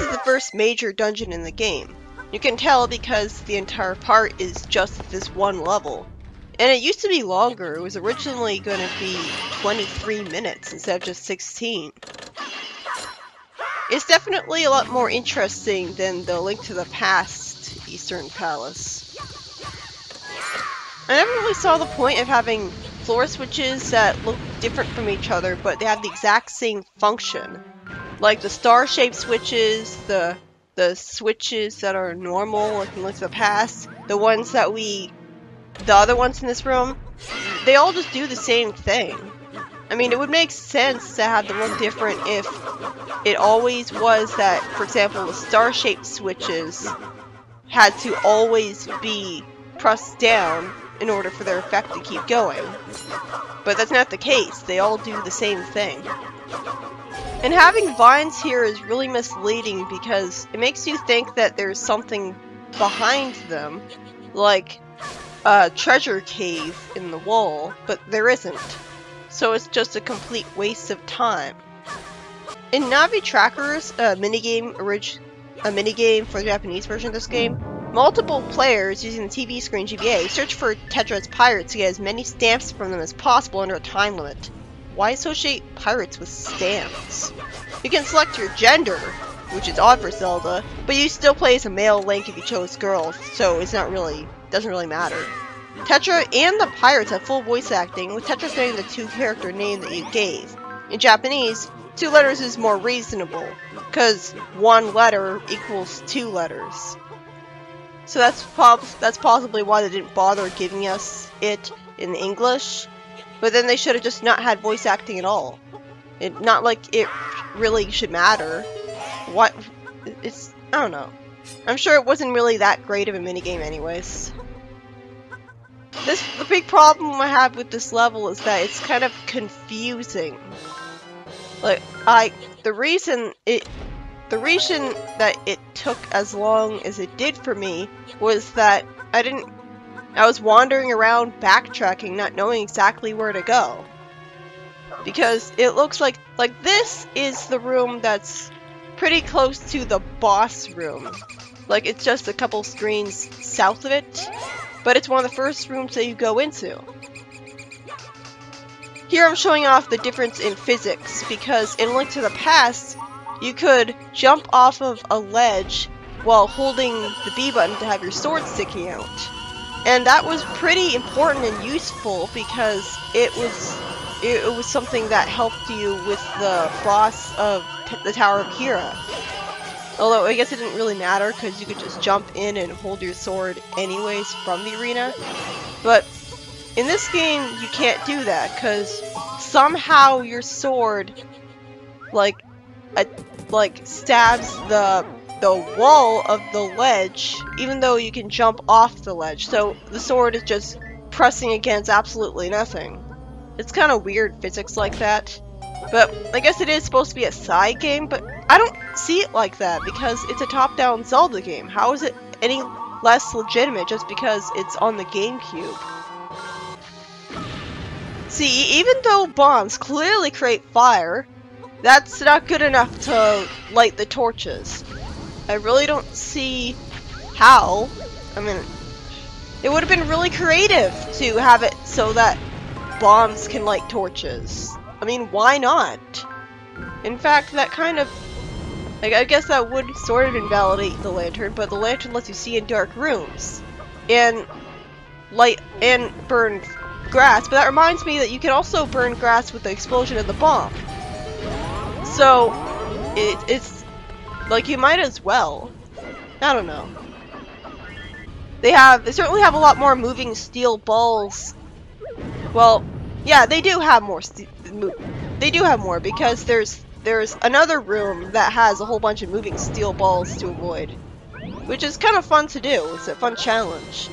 is the first major dungeon in the game. You can tell because the entire part is just this one level. And it used to be longer. It was originally going to be 23 minutes instead of just 16. It's definitely a lot more interesting than the Link to the Past Eastern Palace. I never really saw the point of having floor switches that look different from each other, but they have the exact same function. Like the star-shaped switches, the switches that are normal, like in Link to the Past, the other ones in this room, they all just do the same thing. I mean, it would make sense to have them look different if it always was that, for example, the star-shaped switches had to always be pressed down in order for their effect to keep going. But that's not the case. They all do the same thing. And having vines here is really misleading because it makes you think that there's something behind them, like a treasure cave in the wall, but there isn't. So it's just a complete waste of time. In Navi Trackers, a minigame for the Japanese version of this game, multiple players using the TV screen GBA search for Tetra's pirates to get as many stamps from them as possible under a time limit. Why associate pirates with stamps? You can select your gender, which is odd for Zelda, but you still play as a male Link if you chose girls, so doesn't really matter. Tetra and the pirates have full voice acting, with Tetra saying the two-character name that you gave. In Japanese, 2 letters is more reasonable, because 1 letter equals 2 letters. So that's possibly why they didn't bother giving us it in English, but then they should have just not had voice acting at all. Not like it really should matter. I don't know. I'm sure it wasn't really that great of a minigame anyways. The big problem I have with this level is that it's kind of confusing. Like, the reason that it took as long as it did for me was that I was wandering around backtracking, not knowing exactly where to go. Because it looks like this is the room that's pretty close to the boss room. Like, it's just a couple screens south of it, but it's one of the first rooms that you go into. Here I'm showing off the difference in physics, because in Link to the Past, you could jump off of a ledge while holding the B button to have your sword sticking out. And that was pretty important and useful because it was something that helped you with the boss of the Tower of Hera. Although I guess it didn't really matter because you could just jump in and hold your sword anyways from the arena. But in this game you can't do that because somehow your sword stabs the wall of the ledge, even though you can jump off the ledge. So the sword is just pressing against absolutely nothing. It's kind of weird physics like that. But I guess it is supposed to be a side game, but I don't see it like that because it's a top-down Zelda game. How is it any less legitimate just because it's on the GameCube? See, even though bombs clearly create fire, that's not good enough to light the torches. I really don't see how. I mean, it would have been really creative to have it so that bombs can light torches. I mean, why not? In fact, that kind of... I guess that would sort of invalidate the lantern, but the lantern lets you see in dark rooms. And light and burn grass, but that reminds me that you can also burn grass with the explosion of the bomb. So, it's like you might as well. I don't know. They certainly have a lot more moving steel balls. Well, yeah, they do have more. They do have more because there's another room that has a whole bunch of moving steel balls to avoid, which is kind of fun to do. It's a fun challenge.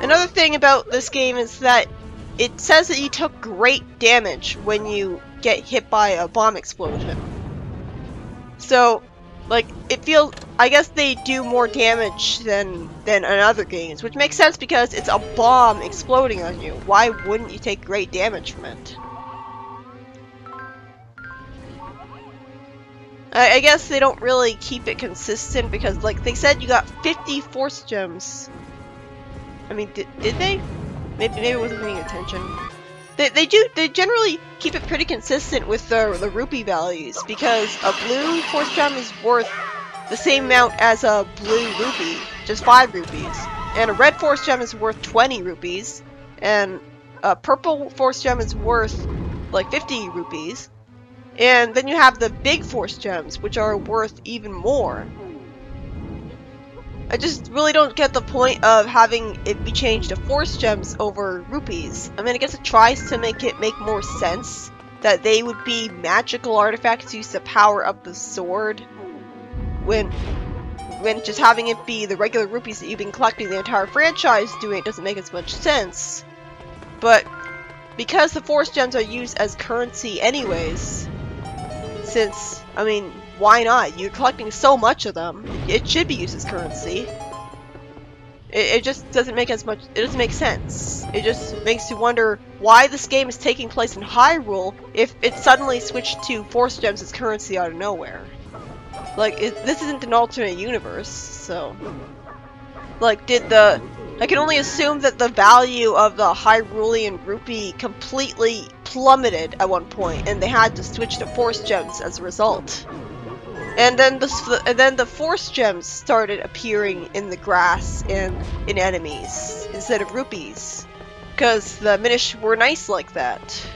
Another thing about this game is that it says that you took great damage when you get hit by a bomb explosion. So, like, it feels... I guess they do more damage than in other games, which makes sense because it's a bomb exploding on you. Why wouldn't you take great damage from it? I guess they don't really keep it consistent because, like they said, you got 50 force gems. I mean, did they? Maybe I wasn't paying attention. They generally keep it pretty consistent with the rupee values because a blue force gem is worth the same amount as a blue rupee, just 5 rupees. And a red force gem is worth 20 rupees. And a purple force gem is worth like 50 rupees. And then you have the big force gems, which are worth even more. I just really don't get the point of having it be changed to force gems over rupees. I mean, I guess it tries to make it make more sense that they would be magical artifacts used to power up the sword when just having it be the regular rupees that you've been collecting the entire franchise doing it doesn't make as much sense. But because the force gems are used as currency anyways, since, I mean, why not? You're collecting so much of them, it should be used as currency. It just doesn't make as much, it doesn't make sense. It just makes you wonder why this game is taking place in Hyrule if it suddenly switched to force gems as currency out of nowhere. Like, this isn't an alternate universe, so... Like, I can only assume that the value of the Hyrulean rupee completely plummeted at one point, and they had to switch to force gems as a result. And then the force gems started appearing in the grass and in enemies instead of rupees, because the Minish were nice like that.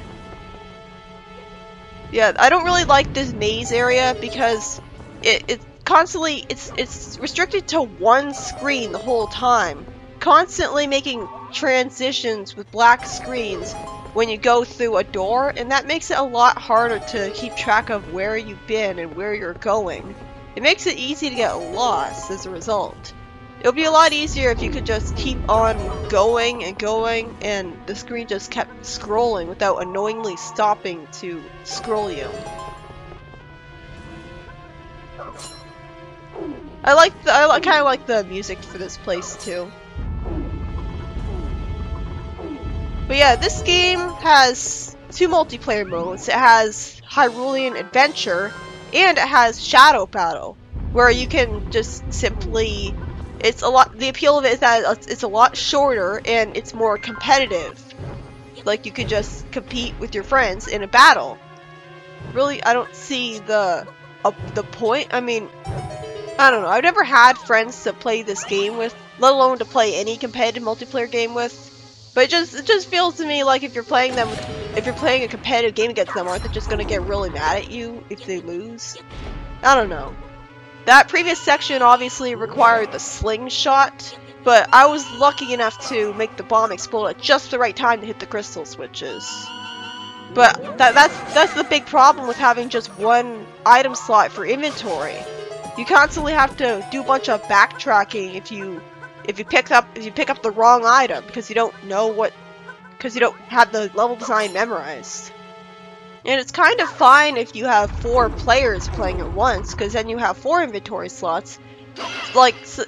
Yeah, I don't really like this maze area because it's constantly it's restricted to one screen the whole time, constantly making transitions with black screens when you go through a door, and that makes it a lot harder to keep track of where you've been and where you're going. It makes it easy to get lost as a result. It would be a lot easier if you could just keep on going and going and the screen just kept scrolling without annoyingly stopping to scroll you. I kind of like the music for this place too. But yeah, this game has 2 multiplayer modes. It has Hyrulean Adventure, and it has Shadow Battle, where you can just simply... the appeal of it is that it's a lot shorter, and it's more competitive. Like, you could just compete with your friends in a battle. Really, I don't see the point. I mean, I don't know. I've never had friends to play this game with, let alone to play any competitive multiplayer game with. But it just feels to me like if you're playing a competitive game against them, aren't they just gonna get really mad at you if they lose? I don't know. That previous section obviously required the slingshot, but I was lucky enough to make the bomb explode at just the right time to hit the crystal switches. But that's the big problem with having just one item slot for inventory. You constantly have to do a bunch of backtracking if you pick up the wrong item because you don't have the level design memorized. And it's kind of fine if you have 4 players playing at once, because then you have 4 inventory slots.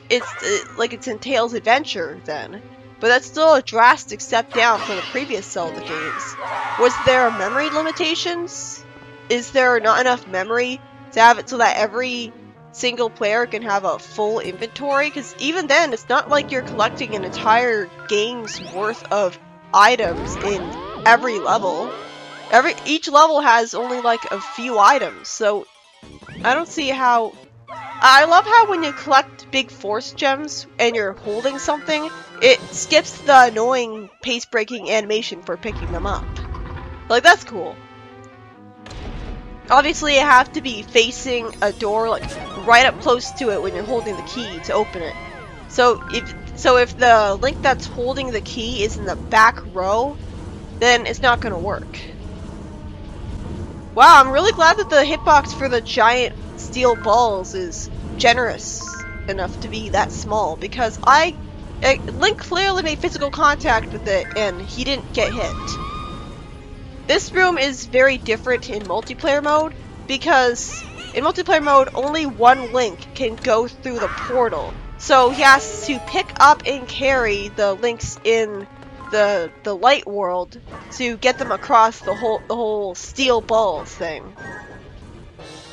It's in Tails Adventure then. But that's still a drastic step down from the previous Zelda games. Was there memory limitations? Is there not enough memory to have it so that every single player can have a full inventory? Because even then, it's not like you're collecting an entire game's worth of items in every level. Each level has only like a few items, so I don't see how... I love how when you collect big force gems and you're holding something, it skips the annoying pace-breaking animation for picking them up. Like, that's cool. Obviously, you have to be facing a door, like, right up close to it when you're holding the key to open it. So if the Link that's holding the key is in the back row, then it's not gonna work. Wow, I'm really glad that the hitbox for the giant steel balls is generous enough to be that small, because Link clearly made physical contact with it and he didn't get hit. This room is very different in multiplayer mode, because in multiplayer mode only one Link can go through the portal. So he has to pick up and carry the Links in the light world to get them across the whole steel balls thing.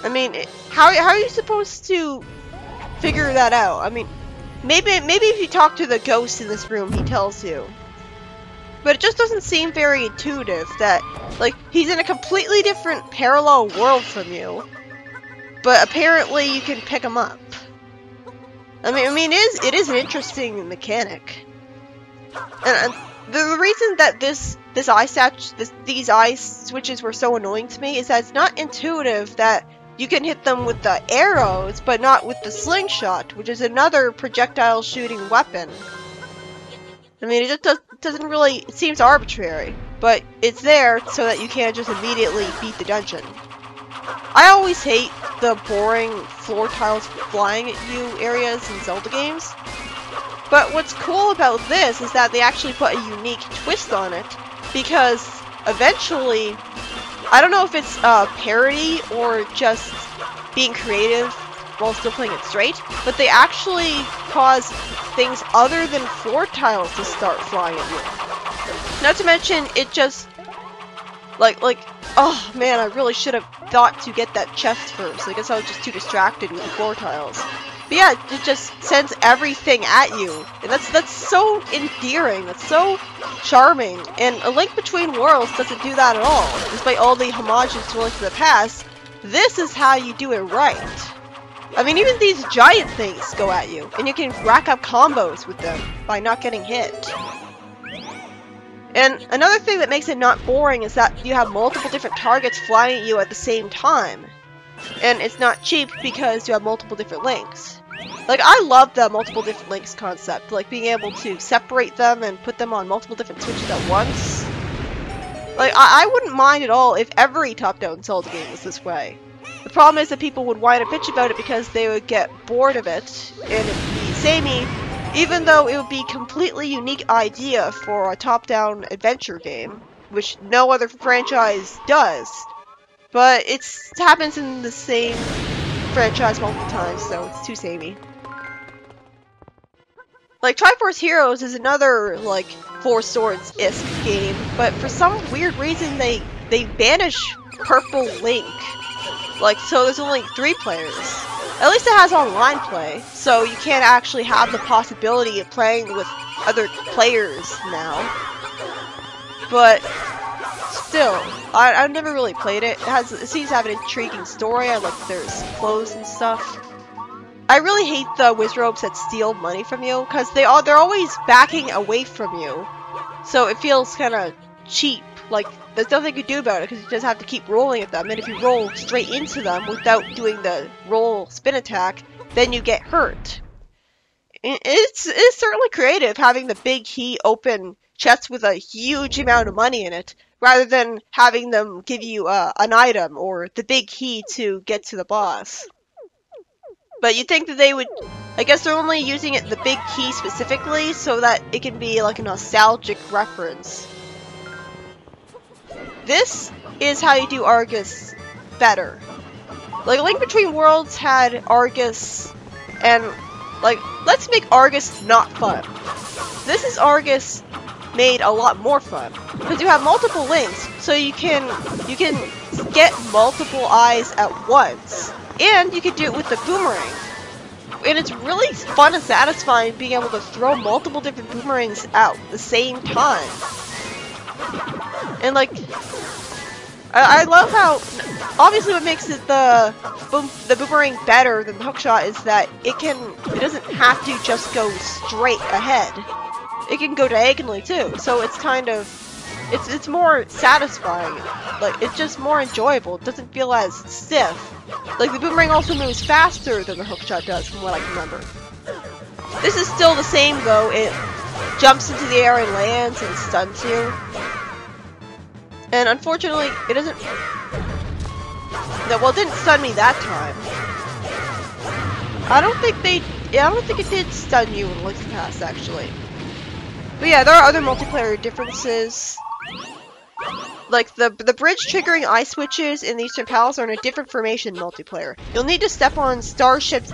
I mean, how are you supposed to figure that out? I mean, maybe if you talk to the ghost in this room, he tells you. But it just doesn't seem very intuitive that, like, he's in a completely different parallel world from you, but apparently you can pick him up. I mean, it is an interesting mechanic, and the reason that these eye switches were so annoying to me is that it's not intuitive that you can hit them with the arrows, but not with the slingshot, which is another projectile shooting weapon. I mean, it just doesn't really, it seems arbitrary, but it's there so that you can't just immediately beat the dungeon. I always hate the boring floor tiles flying at you areas in Zelda games, but what's cool about this is that they actually put a unique twist on it, because eventually, I don't know if it's parody or just being creative while still playing it straight, but they actually cause things other than floor tiles to start flying at you. Not to mention, it just, like, oh man, I really should have thought to get that chest first. I guess I was just too distracted with the floor tiles. But yeah, it just sends everything at you, and that's so endearing, that's so charming, and A Link Between Worlds doesn't do that at all. Despite all the homages to A Link to the Past, this is how you do it right. I mean, even these giant things go at you, and you can rack up combos with them by not getting hit. And another thing that makes it not boring is that you have multiple different targets flying at you at the same time. And it's not cheap because you have multiple different links. Like, I love the multiple different links concept, like being able to separate them and put them on multiple different switches at once. Like, I wouldn't mind at all if every top-down Zelda game was this way. The problem is that people would whine and bitch about it because they would get bored of it, and it'd be samey, even though it would be a completely unique idea for a top-down adventure game, which no other franchise does. But it happens in the same franchise multiple times, so it's too samey. Like, Triforce Heroes is another, like, Four Swords-esque game, but for some weird reason they banish Purple Link. Like, so there's only 3 players. At least it has online play, so you can't actually have the possibility of playing with other players now. But still, I've never really played it. It seems to have an intriguing story. I like there's clothes and stuff. I really hate the Wizrobes that steal money from you, because they're always backing away from you. So it feels kind of cheap. Like, there's nothing you can do about it, because you just have to keep rolling at them, and if you roll straight into them without doing the roll spin attack, then you get hurt. It's certainly creative having the big key open chests with a huge amount of money in it, rather than having them give you an item or the big key to get to the boss. But you'd think that they would, I guess they're only using the big key specifically so that it can be like a nostalgic reference. This is how you do Argus better. Like, Link Between Worlds had Argus, and, like, let's make Argus not fun. This is Argus made a lot more fun, because you have multiple links, so you can get multiple eyes at once, and you can do it with the boomerang. And it's really fun and satisfying being able to throw multiple different boomerangs at the same time. And, like, I love how, obviously what makes it the boomerang better than the hookshot is that it doesn't have to just go straight ahead. It can go diagonally too, so it's kind of, it's more satisfying. Like, it's just more enjoyable. It doesn't feel as stiff. Like, the boomerang also moves faster than the hookshot does, from what I can remember. This is still the same though. It jumps into the air and lands and stuns you. And unfortunately, it doesn't. Well, it didn't stun me that time. I don't think it did stun you in Link to the Past, actually. But yeah, there are other multiplayer differences. Like, the bridge triggering eye switches in the Eastern Palace are in a different formation multiplayer. You'll need to step on star-shaped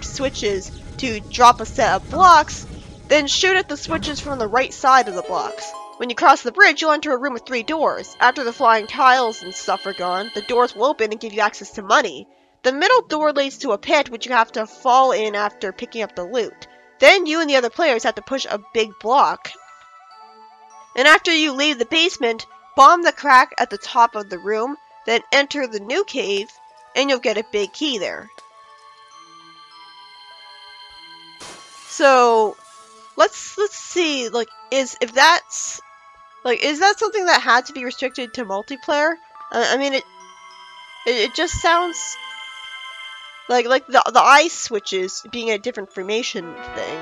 switches to drop a set of blocks, then shoot at the switches from the right side of the blocks. When you cross the bridge, you'll enter a room with 3 doors. After the flying tiles and stuff are gone, the doors will open and give you access to money. The middle door leads to a pit which you have to fall in after picking up the loot. Then you and the other players have to push a big block. And after you leave the basement, bomb the crack at the top of the room, then enter the new cave, and you'll get a big key there. So, let's see, is that something that had to be restricted to multiplayer? I mean, it just sounds like the ice switches being a different formation thing.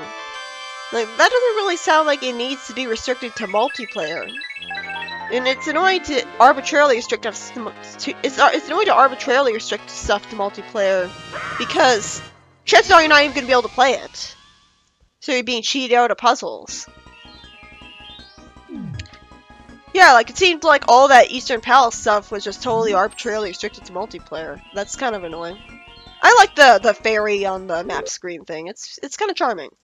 Like, that doesn't really sound like it needs to be restricted to multiplayer. And it's annoying to arbitrarily restrict stuff to multiplayer because chances are you're not even going to be able to play it. So you're being cheated out of puzzles. Yeah, like, it seemed like all that Eastern Palace stuff was just totally arbitrarily restricted to multiplayer. That's kind of annoying. I like the fairy on the map screen thing. It's kind of charming.